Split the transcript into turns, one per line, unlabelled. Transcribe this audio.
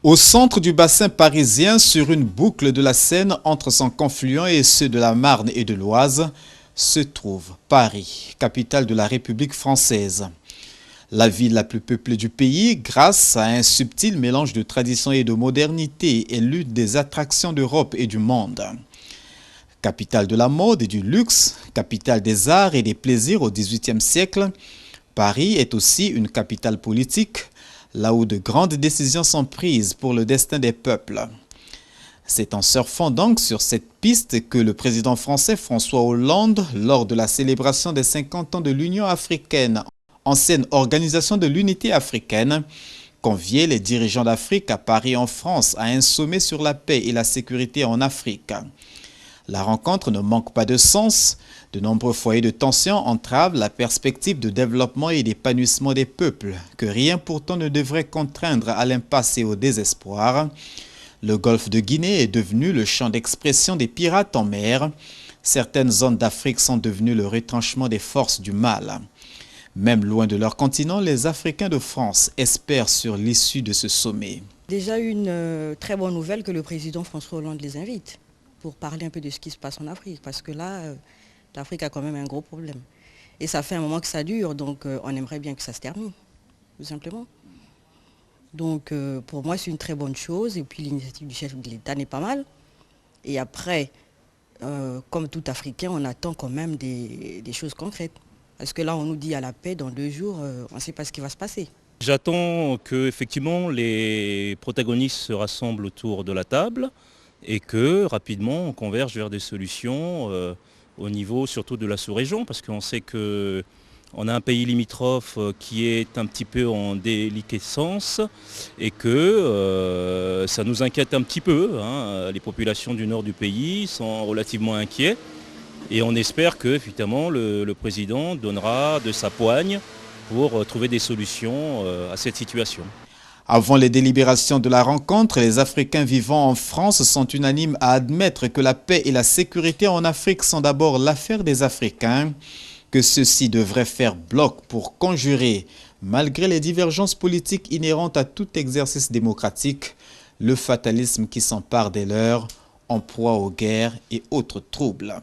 Au centre du bassin parisien, sur une boucle de la Seine entre son confluent et ceux de la Marne et de l'Oise, se trouve Paris, capitale de la République française. La ville la plus peuplée du pays, grâce à un subtil mélange de tradition et de modernité, est l'une des attractions d'Europe et du monde. Capitale de la mode et du luxe, capitale des arts et des plaisirs au XVIIIe siècle, Paris est aussi une capitale politique, là où de grandes décisions sont prises pour le destin des peuples. C'est en surfant donc sur cette piste que le président français François Hollande, lors de la célébration des 50 ans de l'Union africaine, ancienne organisation de l'unité africaine, conviait les dirigeants d'Afrique à Paris en France à un sommet sur la paix et la sécurité en Afrique. La rencontre ne manque pas de sens. De nombreux foyers de tension entravent la perspective de développement et d'épanouissement des peuples, que rien pourtant ne devrait contraindre à l'impasse et au désespoir. Le golfe de Guinée est devenu le champ d'expression des pirates en mer. Certaines zones d'Afrique sont devenues le retranchement des forces du mal. Même loin de leur continent, les Africains de France espèrent sur l'issue de ce sommet.
Déjà une très bonne nouvelle que le président François Hollande les invite pour parler un peu de ce qui se passe en Afrique. Parce que là, l'Afrique a quand même un gros problème. Et ça fait un moment que ça dure, donc on aimerait bien que ça se termine, tout simplement. Donc pour moi, c'est une très bonne chose. Et puis l'initiative du chef de l'État n'est pas mal. Et après, comme tout Africain, on attend quand même des choses concrètes. Parce que là, on nous dit à la paix, dans 2 jours, on ne sait pas ce qui va se passer.
J'attends que effectivement les protagonistes se rassemblent autour de la table et que rapidement on converge vers des solutions au niveau surtout de la sous-région, parce qu'on sait qu'on a un pays limitrophe qui est un petit peu en déliquescence et que ça nous inquiète un petit peu, hein. Les populations du nord du pays sont relativement inquiets et on espère que effectivement, le président donnera de sa poigne pour trouver des solutions à cette situation.
Avant les délibérations de la rencontre, les Africains vivant en France sont unanimes à admettre que la paix et la sécurité en Afrique sont d'abord l'affaire des Africains, que ceux-ci devraient faire bloc pour conjurer, malgré les divergences politiques inhérentes à tout exercice démocratique, le fatalisme qui s'empare des leurs, en proie aux guerres et autres troubles.